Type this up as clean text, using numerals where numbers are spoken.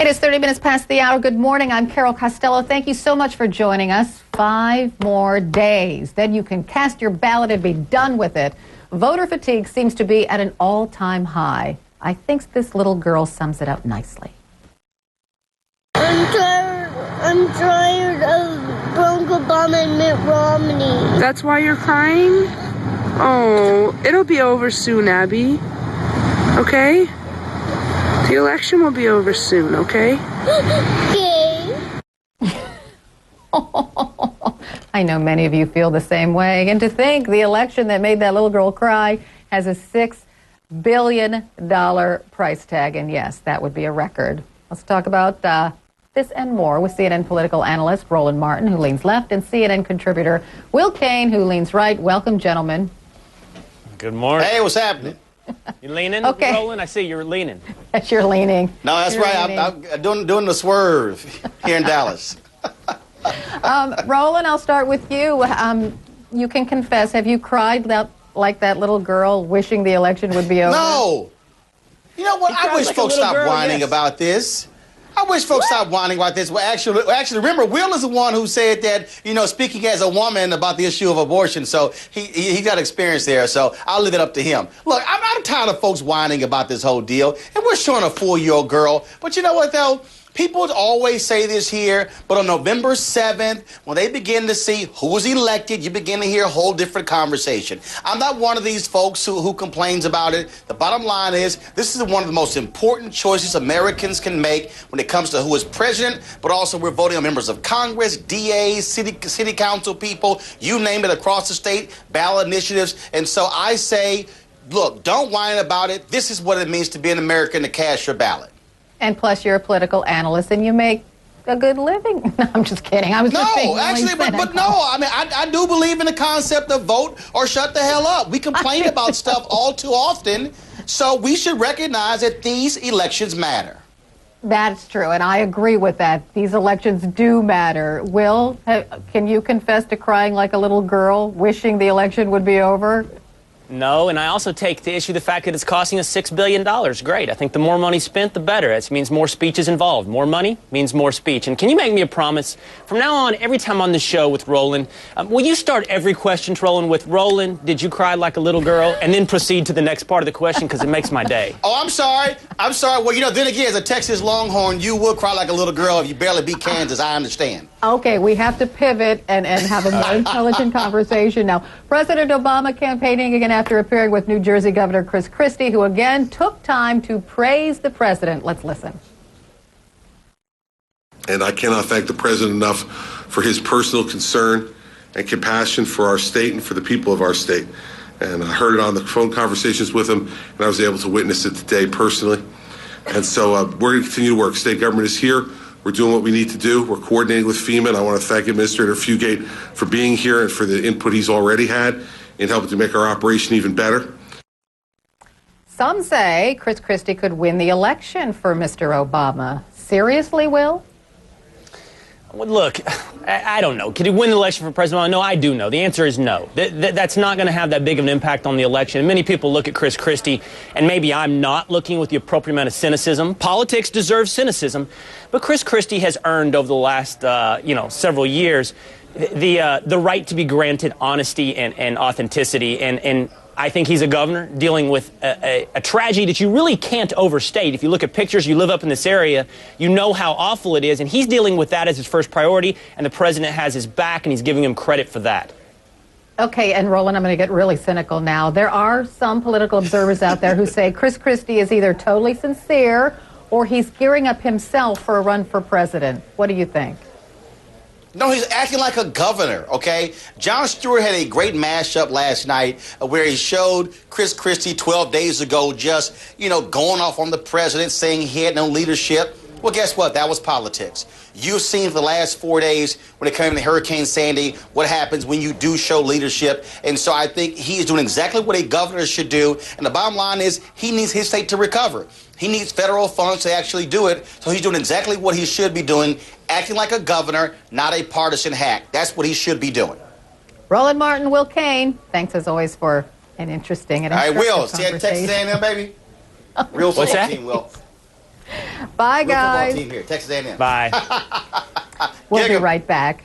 It is 30 minutes past the hour. Good morning. I'm Carol Costello. Thank you so much for joining us. 5 more days. Then you can cast your ballot and be done with it. Voter fatigue seems to be at an all-time high. I think this little girl sums it up nicely. I'm tired of Barack Obama and Mitt Romney. That's why you're crying? Oh, it'll be over soon, Abby. Okay? The election will be over soon, okay? Okay. I know many of you feel the same way. And to think the election that made that little girl cry has a $6 billion price tag. And yes, that would be a record. Let's talk about this and more with CNN political analyst Roland Martin, who leans left, and CNN contributor Will Cain, who leans right. Welcome, gentlemen. Good morning. Hey, what's happening? You leaning, Okay. Roland? I see you're leaning. Yes, you're leaning. No, that's You're right. leaning. I'm doing the swerve here in Dallas. Roland, I'll start with you. You can confess, have you cried like that little girl wishing the election would be over? No. You know what? I wish like a folks little stopped girl, whining yes. about this. I wish folks stopped whining about this. Well, actually, remember, Will is the one who said that, speaking as a woman about the issue of abortion. So he got experience there. So I'll leave it up to him. Look, I'm tired of folks whining about this whole deal. And we're showing a 4-year-old girl. But you know what, though? People always say this here, but on November 7th, when they begin to see who's elected, you begin to hear a whole different conversation. I'm not one of these folks who complains about it. The bottom line is, this is one of the most important choices Americans can make when it comes to who is president, but also we're voting on members of Congress, DAs, city council people, you name it, across the state, ballot initiatives. And so I say, look, don't whine about it. This is what it means to be an American, to cast your ballot. And plus, you're a political analyst, and you make a good living. No, I'm just kidding. I was just being really cynical. but no. I mean, I do believe in the concept of vote or shut the hell up. We complain about stuff all too often, so we should recognize that these elections matter. That's true, and I agree with that. These elections do matter. Will, can you confess to crying like a little girl, wishing the election would be over? No, and I also take to issue the fact that it's costing us $6 billion. Great. I think the more money spent, the better. It means more speech is involved. More money means more speech. And can you make me a promise? From now on, every time on the show with Roland, will you start every question to Roland with, Roland, did you cry like a little girl? And then proceed to the next part of the question, because it makes my day. Oh, I'm sorry. Well, then again, as a Texas Longhorn, you would cry like a little girl if you barely beat Kansas. I understand. Okay, we have to pivot and have a more intelligent conversation now. President Obama campaigning again after appearing with New Jersey Governor Christie, who again took time to praise the president. Let's listen. And I cannot thank the president enough for his personal concern and compassion for our state and for the people of our state. And I heard it on the phone conversations with him, and I was able to witness it today personally. And so we're going to continue to work. State government is here. We're doing what we need to do. We're coordinating with FEMA, and I want to thank Administrator Fugate for being here and for the input he's already had in helping to make our operation even better. Some say Christie could win the election for Mr. Obama. Seriously, Will? Well, look, I don't know. Could he win the election for President Obama? No, I do know. The answer is no. That's not going to have that big of an impact on the election. And many people look at Christie, and maybe I'm not looking with the appropriate amount of cynicism. Politics deserves cynicism. But Christie has earned over the last, several years the right to be granted honesty and authenticity. And I think he's a governor dealing with a tragedy that you really can't overstate. If you look at pictures, you live up in this area, you know how awful it is, and he's dealing with that as his first priority, and the president has his back, and he's giving him credit for that. Okay, and Roland, I'm going to get really cynical now. There are some political observers out there who say Christie is either totally sincere or he's gearing up himself for a run for president. What do you think? No, he's acting like a governor, okay? Jon Stewart had a great mashup last night where he showed Christie 12 days ago just, going off on the president, saying he had no leadership. Well, guess what? That was politics. You've seen for the last 4 days when it came to Hurricane Sandy what happens when you do show leadership. And so I think he is doing exactly what a governor should do. And the bottom line is he needs his state to recover. He needs federal funds to actually do it. So he's doing exactly what he should be doing, acting like a governor, not a partisan hack. That's what he should be doing. Roland Martin, Will Cain, thanks as always for an interesting and instructive conversation. All right, Will. See you at Texas A&M, baby. Real What's that? team, Will. Bye, Good football guys. team here, Texas A&M. Bye. We'll be Jacob. right back.